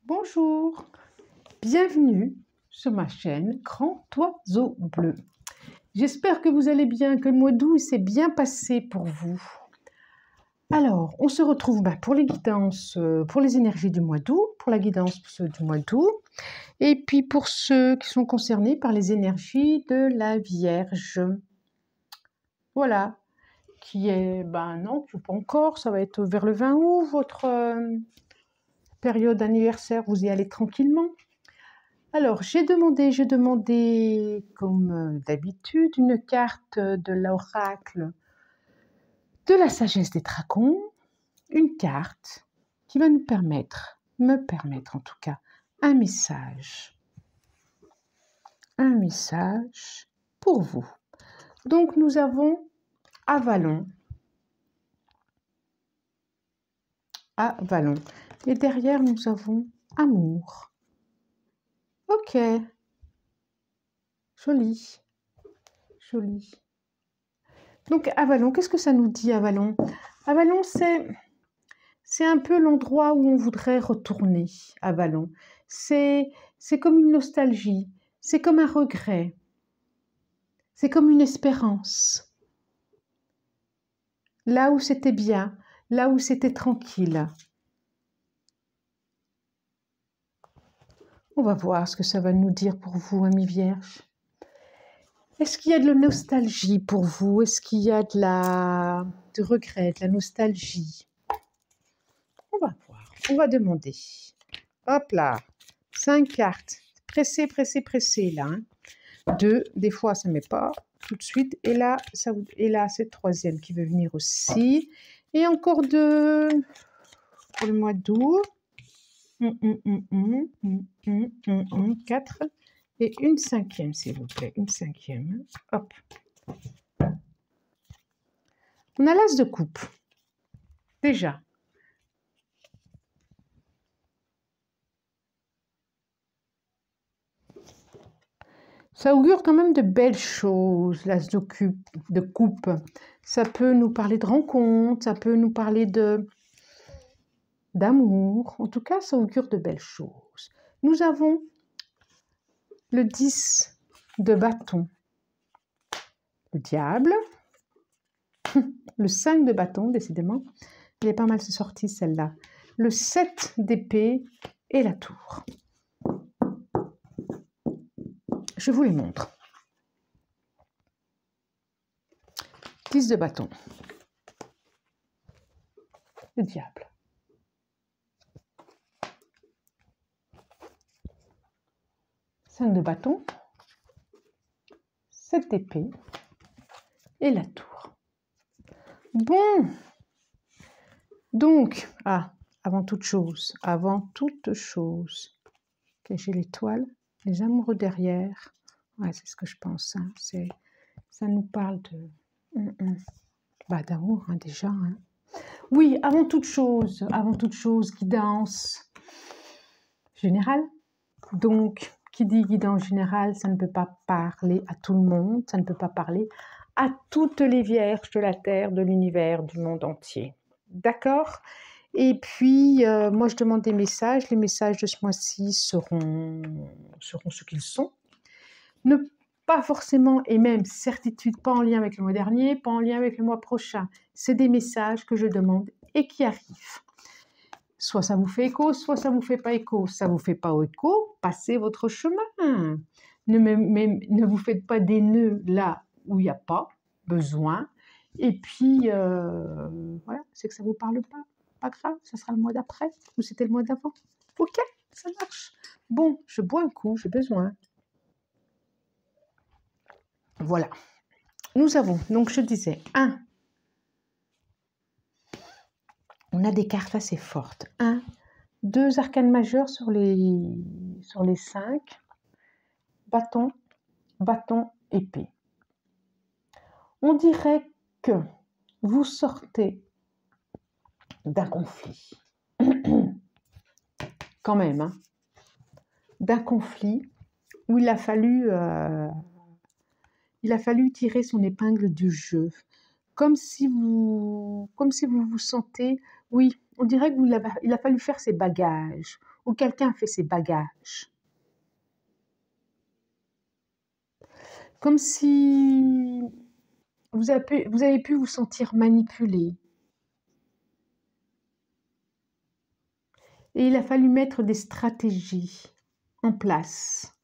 Bonjour, bienvenue sur ma chaîne Grand Oiseau Bleu. J'espère que vous allez bien, que le mois d'août s'est bien passé pour vous. Alors, on se retrouve pour les guidances, pour les énergies du mois d'août, pour la guidance pour ceux du mois d'août, et puis pour ceux qui sont concernés par les énergies de la Vierge. Voilà, qui est, non, pas encore, ça va être vers le 20 août, votre période anniversaire, vous y allez tranquillement. Alors, j'ai demandé, comme d'habitude, une carte de l'oracle de la sagesse des dragons, une carte qui va me permettre en tout cas, un message pour vous. Donc, nous avons Avalon, et derrière, nous avons Amour. Ok, joli. Donc, Avalon, qu'est-ce que ça nous dit, Avalon? Avalon, c'est un peu l'endroit où on voudrait retourner, Avalon. C'est comme une nostalgie, c'est comme un regret, c'est comme une espérance. Là où c'était bien, là où c'était tranquille. On va voir ce que ça va nous dire pour vous, amis vierges. Est-ce qu'il y a de la nostalgie pour vous? Est-ce qu'il y a du regret, de la nostalgie? On va voir, on va demander. Hop là, 5 cartes. Pressé, là. 2, des fois ça ne met pas tout de suite. Et là, c'est le troisième qui veut venir aussi. Et encore 2 pour le mois d'août. 4. Et une cinquième, s'il vous plaît. Une cinquième. Hop. On a l'as de coupe. Déjà. Ça augure quand même de belles choses, l'as de coupe. Ça peut nous parler de rencontres, ça peut nous parler d'amour. En tout cas, ça augure de belles choses. Nous avons le 10 de bâton, le diable, le 5 de bâton, décidément. Il est pas mal sorti celle-là. Le 7 d'épée et la tour. Je vous les montre. 10 de bâton. Le diable. 5 de bâton. 7 d'épée. Et la tour. Bon. Donc, avant toute chose, okay, j'ai l'étoile, les amoureux derrière. Ouais, c'est ce que je pense. Hein. Ça nous parle d'amour, hein, déjà. Hein. Oui, avant toute chose, guidance générale. Donc, qui dit guidance générale, ça ne peut pas parler à tout le monde, ça ne peut pas parler à toutes les vierges de la Terre, de l'univers, du monde entier. D'accord? Et puis, moi, je demande des messages. Les messages de ce mois-ci seront ce qu'ils sont. Ne pas forcément, et même certitude, pas en lien avec le mois dernier, pas en lien avec le mois prochain. C'est des messages que je demande et qui arrivent. Soit ça vous fait écho, soit ça ne vous fait pas écho. Ça ne vous fait pas écho, passez votre chemin. Ne vous faites pas des nœuds là où il n'y a pas besoin. Et puis, voilà, c'est que ça ne vous parle pas. Pas grave, ça sera le mois d'après, ou c'était le mois d'avant. Ok, ça marche. Bon, je bois un coup, j'ai besoin. Voilà. Nous avons, donc je disais, 1. On a des cartes assez fortes. 1, 2 arcanes majeures sur les 5. Bâton, épée. On dirait que vous sortez d'un conflit. Quand même, hein, d'un conflit où il a fallu tirer son épingle du jeu. Comme si vous vous sentez, oui, on dirait qu'il a fallu faire ses bagages, ou quelqu'un a fait ses bagages. Comme si vous avez pu vous sentir manipulé. Et il a fallu mettre des stratégies en place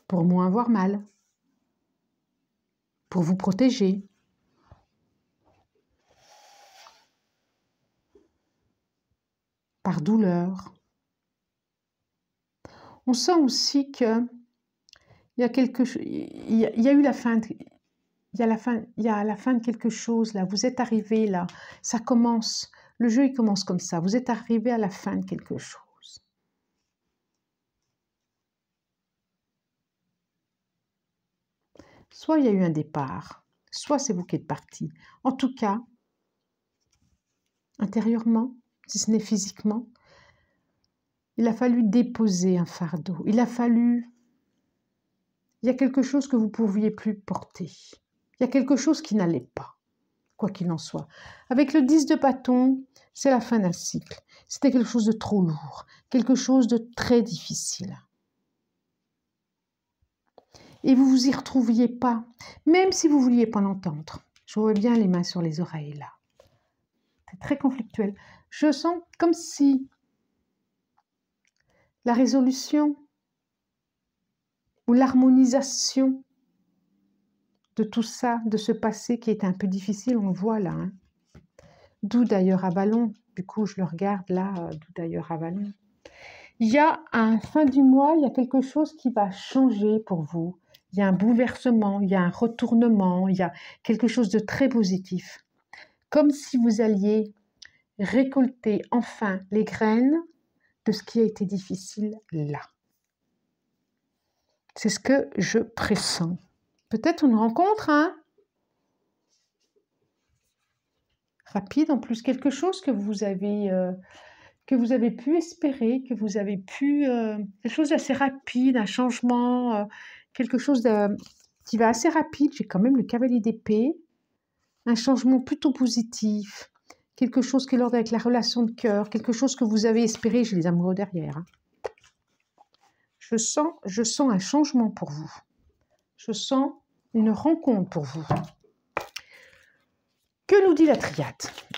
pour moins avoir mal, pour vous protéger. Par douleur. On sent aussi que il y a quelque chose, il y a eu la fin, il y a la fin de quelque chose là. Vous êtes arrivé là, ça commence, le jeu il commence comme ça. Vous êtes arrivé à la fin de quelque chose. Soit il y a eu un départ, soit c'est vous qui êtes parti. En tout cas, intérieurement, si ce n'est physiquement, il a fallu déposer un fardeau. Il y a quelque chose que vous ne pouviez plus porter. Il y a quelque chose qui n'allait pas, quoi qu'il en soit. Avec le 10 de bâton, c'est la fin d'un cycle. C'était quelque chose de trop lourd, quelque chose de très difficile. Et vous vous y retrouviez pas, même si vous vouliez pas l'entendre. Je vois bien les mains sur les oreilles là. C'est très conflictuel. Je sens comme si la résolution ou l'harmonisation de tout ça, de ce passé qui est un peu difficile, on le voit là. Hein. D'où d'ailleurs Avalon, du coup je le regarde là, d'où d'ailleurs Avalon. Il y a à la fin du mois, il y a quelque chose qui va changer pour vous. Il y a un bouleversement, il y a un retournement, il y a quelque chose de très positif. Comme si vous alliez récolter enfin les graines de ce qui a été difficile là. C'est ce que je pressens. Peut-être une rencontre, hein? Rapide, en plus quelque chose que vous avez pu espérer, que vous avez pu... quelque chose d'assez rapide, un changement, quelque chose qui va assez rapide. J'ai quand même le cavalier d'épée, un changement plutôt positif, quelque chose qui est l'ordre avec la relation de cœur, quelque chose que vous avez espéré, j'ai les amoureux derrière. Hein. Je sens un changement pour vous. Je sens une rencontre pour vous. Que nous dit la triade?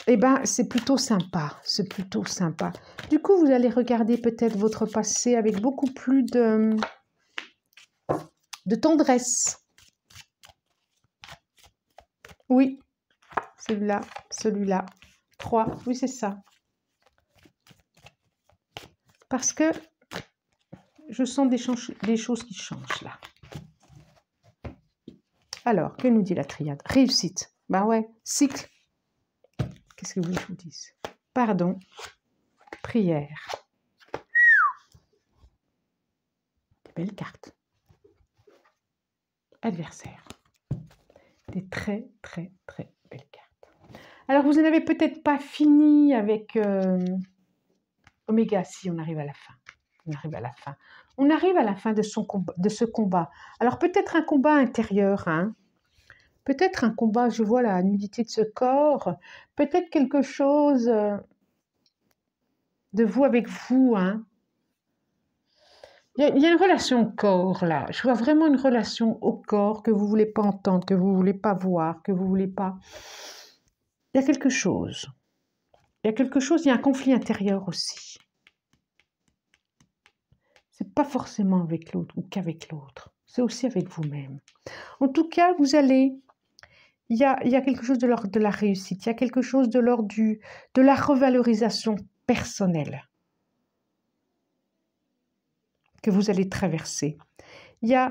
Eh bien, c'est plutôt sympa, c'est plutôt sympa. Du coup, vous allez regarder peut-être votre passé avec beaucoup plus de tendresse. Oui, celui-là. 3, oui, c'est ça. Parce que je sens des choses qui changent là. Alors, que nous dit la triade? Réussite. Ben ouais, cycle. Qu'est-ce que vous voulez que je vous dise? Pardon. Prière. Belle carte. Adversaire. Des très, très, très belles cartes. Alors, vous n'avez peut-être pas fini avec Oméga, si on arrive à la fin. On arrive à la fin. On arrive à la fin de ce combat. Alors, peut-être un combat intérieur, hein. Peut-être un combat, je vois la nudité de ce corps, peut-être quelque chose de vous avec vous, hein. Il y a une relation au corps, là. Je vois vraiment une relation au corps que vous ne voulez pas entendre, que vous ne voulez pas voir, que vous ne voulez pas... Il y a quelque chose. Il y a quelque chose, il y a un conflit intérieur aussi. Ce n'est pas forcément avec l'autre ou qu'avec l'autre. C'est aussi avec vous-même. En tout cas, vous allez... Il y a quelque chose de l'ordre de la réussite. Il y a quelque chose de l'ordre de la revalorisation personnelle que vous allez traverser. J'ai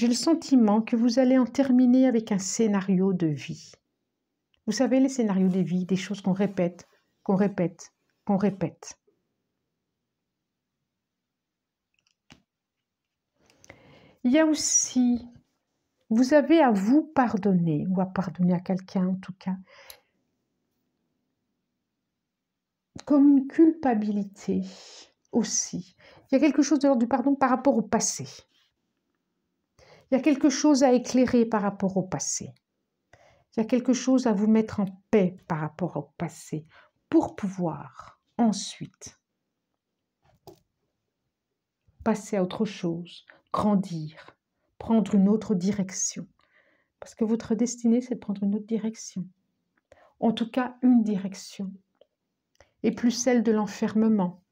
le sentiment que vous allez en terminer avec un scénario de vie. Vous savez, les scénarios de vie, des choses qu'on répète, qu'on répète, qu'on répète. Il y a aussi, vous avez à vous pardonner, ou à pardonner à quelqu'un en tout cas, comme une culpabilité aussi. Il y a quelque chose de l'ordre du pardon par rapport au passé. Il y a quelque chose à éclairer par rapport au passé. Il y a quelque chose à vous mettre en paix par rapport au passé. pour pouvoir ensuite passer à autre chose, grandir, prendre une autre direction. Parce que votre destinée, c'est de prendre une autre direction. En tout cas, une direction. Et plus celle de l'enfermement,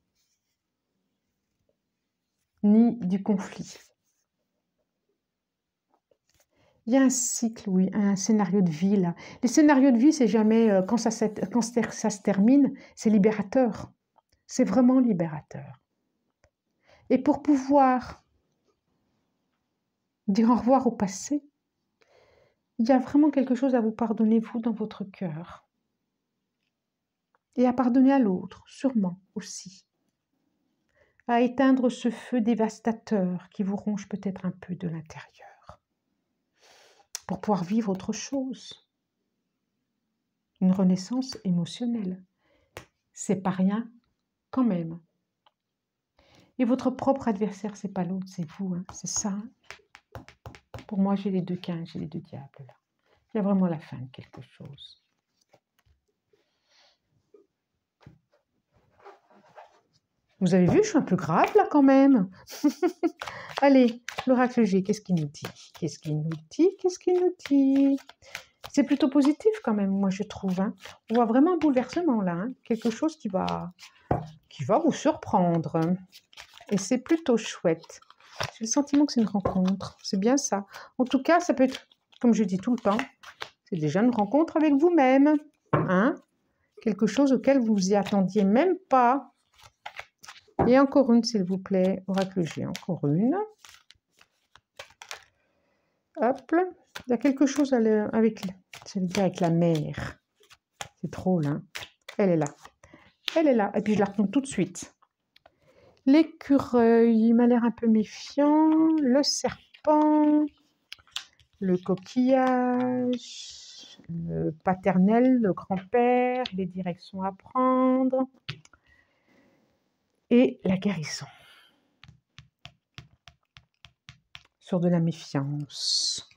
ni du conflit. Il y a un cycle, oui, un scénario de vie là. Les scénarios de vie, c'est jamais, quand ça se termine, c'est libérateur. C'est vraiment libérateur. Et pour pouvoir dire au revoir au passé, il y a vraiment quelque chose à vous pardonner, vous, dans votre cœur. Et à pardonner à l'autre, sûrement aussi. À éteindre ce feu dévastateur qui vous ronge peut-être un peu de l'intérieur. Pour pouvoir vivre autre chose. Une renaissance émotionnelle. C'est pas rien quand même. Et votre propre adversaire, c'est pas l'autre, c'est vous, hein, c'est ça. Hein. Pour moi, j'ai les deux quintes, j'ai les deux diables là. Il y a vraiment la fin de quelque chose. Vous avez vu, je suis un peu grave là quand même. Allez, l'oracle G, qu'est-ce qu'il nous dit? Qu'est-ce qu'il nous dit? Qu'est-ce qu'il nous dit? C'est plutôt positif quand même, moi je trouve. Hein. On voit vraiment un bouleversement là, hein. Quelque chose qui va vous surprendre. Et c'est plutôt chouette. J'ai le sentiment que c'est une rencontre, c'est bien ça. En tout cas, ça peut être, comme je dis tout le temps, c'est déjà une rencontre avec vous-même. Hein? Quelque chose auquel vous vous y attendiez même pas. Et encore une, s'il vous plaît, oracle G, encore une. Hop, il y a quelque chose avec la mer. C'est drôle, hein. Elle est là. Elle est là. Et puis je la retourne tout de suite. L'écureuil, il m'a l'air un peu méfiant. Le serpent. Le coquillage. Le paternel, le grand-père. Les directions à prendre. Et la guérison. Sur de la méfiance.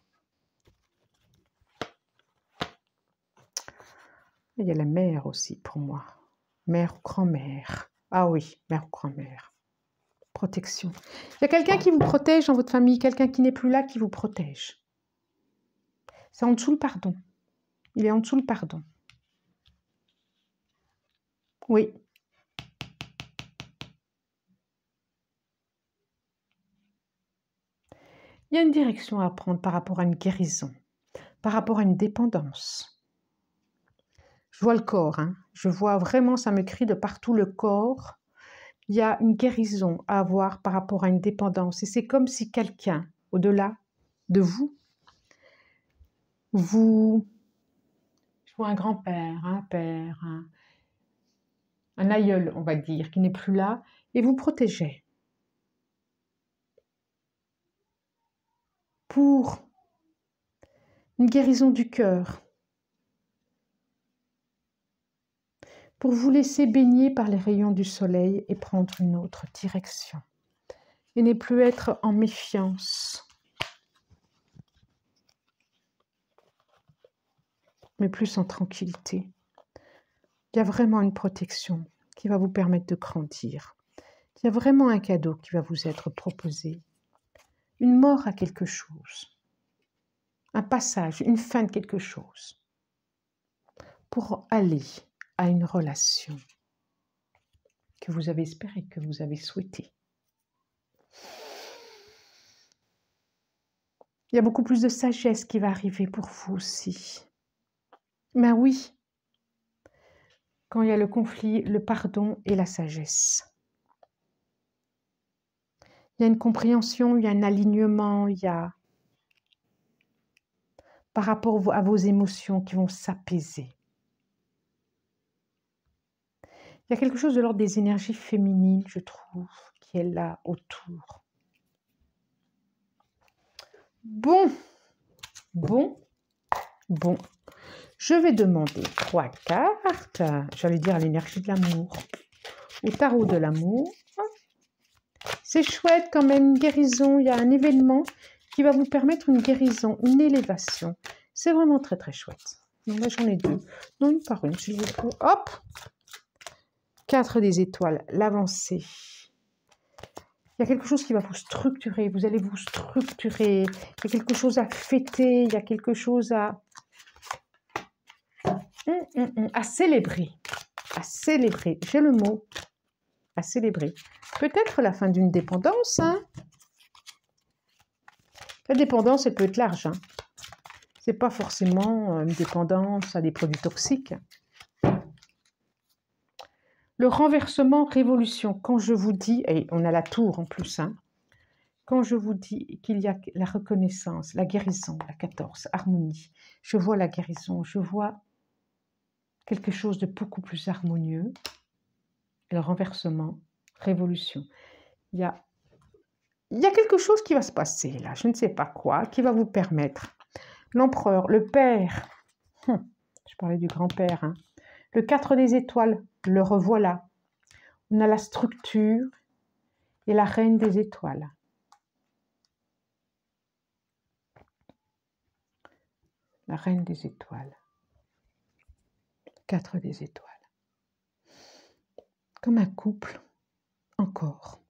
Il y a la mère aussi pour moi. Mère ou grand-mère. Ah oui, mère ou grand-mère. Protection. Il y a quelqu'un qui vous protège dans votre famille, quelqu'un qui n'est plus là qui vous protège. C'est en dessous le pardon. Il est en dessous le pardon. Oui. Il y a une direction à prendre par rapport à une guérison, par rapport à une dépendance. Je vois le corps, hein. Je vois vraiment, ça me crie de partout le corps. Il y a une guérison à avoir par rapport à une dépendance. Et c'est comme si quelqu'un, au-delà de vous, je vois un grand-père, un père, un aïeul, on va dire, qui n'est plus là, et vous protégeait. Pour une guérison du cœur. Pour vous laisser baigner par les rayons du soleil et prendre une autre direction. Et ne plus être en méfiance. Mais plus en tranquillité. Il y a vraiment une protection qui va vous permettre de grandir. Il y a vraiment un cadeau qui va vous être proposé. Une mort à quelque chose. Un passage, une fin de quelque chose. Pour aller à une relation que vous avez espérée, que vous avez souhaitée. Il y a beaucoup plus de sagesse qui va arriver pour vous aussi. Mais oui, quand il y a le conflit, le pardon et la sagesse. Il y a une compréhension, il y a un alignement, il y a par rapport à vos émotions qui vont s'apaiser. Il y a quelque chose de l'ordre des énergies féminines, je trouve, qui est là autour. Bon. Je vais demander 3 cartes. J'allais dire l'énergie de l'amour. Au tarot de l'amour. C'est chouette quand même, une guérison. Il y a un événement qui va vous permettre une guérison, une élévation. C'est vraiment très très chouette. Donc là j'en ai 2. Non, une par une, s'il vous plaît. Hop. 4 des étoiles, l'avancée. Il y a quelque chose qui va vous structurer, vous allez vous structurer. Il y a quelque chose à fêter, il y a quelque chose à célébrer. À célébrer, j'ai le mot, à célébrer. Peut-être la fin d'une dépendance. Hein. La dépendance, elle peut être large. Hein. Ce n'est pas forcément une dépendance à des produits toxiques. Le renversement, révolution. Quand je vous dis, et on a la tour en plus, hein, quand je vous dis qu'il y a la reconnaissance, la guérison, la 14, harmonie, je vois la guérison, je vois quelque chose de beaucoup plus harmonieux. Et le renversement, révolution. Il y a quelque chose qui va se passer là, je ne sais pas quoi, qui va vous permettre. L'empereur, le père, je parlais du grand-père, hein. Le 4 des étoiles, le revoilà. On a la structure et la reine des étoiles. La reine des étoiles. 4 des étoiles. Comme un couple, encore.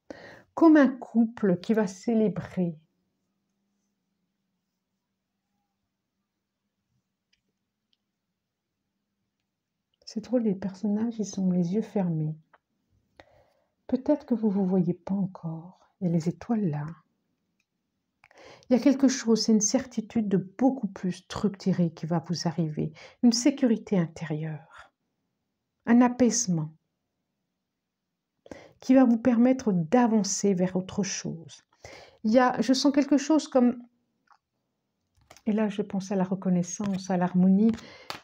Comme un couple qui va célébrer. C'est drôle, les personnages, ils sont les yeux fermés. Peut-être que vous ne vous voyez pas encore. Il y a les étoiles là. Il y a quelque chose, c'est une certitude de beaucoup plus structurée qui va vous arriver. Une sécurité intérieure. Un apaisement. Qui va vous permettre d'avancer vers autre chose. Je sens quelque chose comme, et là je pense à la reconnaissance, à l'harmonie,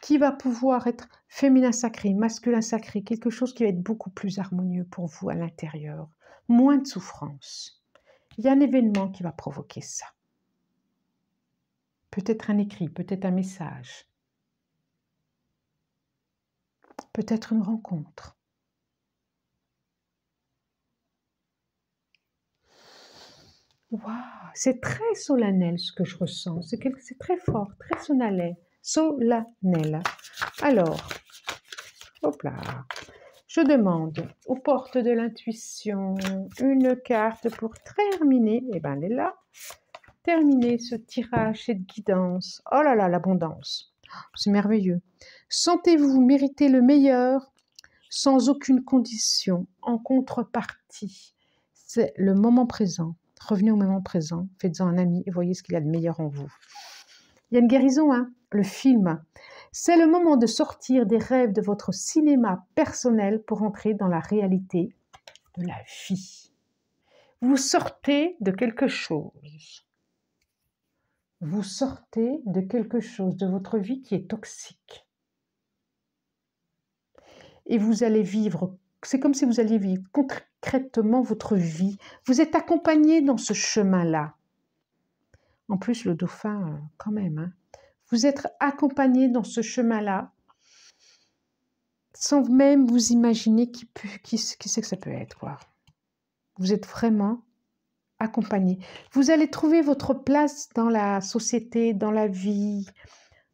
qui va pouvoir être féminin sacré, masculin sacré, quelque chose qui va être beaucoup plus harmonieux pour vous à l'intérieur, moins de souffrance. Il y a un événement qui va provoquer ça. Peut-être un écrit, peut-être un message, peut-être une rencontre. Waouh, c'est très solennel ce que je ressens, c'est très fort, très solennel. Alors, hop là, je demande aux portes de l'intuition une carte pour terminer, et bien elle est là, terminer ce tirage, cette guidance. Oh là là, l'abondance, c'est merveilleux. Sentez-vous mériter le meilleur sans aucune condition, en contrepartie. C'est le moment présent. Revenez au moment présent, faites-en un ami et voyez ce qu'il y a de meilleur en vous. Il y a une guérison, hein, le film. C'est le moment de sortir des rêves de votre cinéma personnel pour entrer dans la réalité de la vie. Vous sortez de quelque chose. Vous sortez de quelque chose de votre vie qui est toxique. Et vous allez vivre, c'est comme si vous alliez vivre concrètement votre vie. Vous êtes accompagné dans ce chemin-là. En plus, le dauphin, quand même, hein. Vous êtes accompagné dans ce chemin-là, sans même vous imaginer qui c'est que ça peut être, quoi. Vous êtes vraiment accompagné. Vous allez trouver votre place dans la société, dans la vie,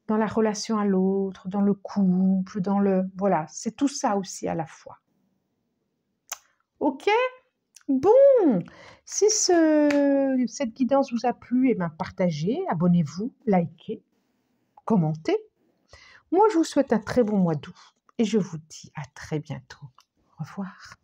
dans la relation à l'autre, dans le couple, voilà, c'est tout ça aussi à la fois. Ok? Bon, si cette guidance vous a plu, partagez, abonnez-vous, likez, commentez. Moi, je vous souhaite un très bon mois d'août et je vous dis à très bientôt. Au revoir.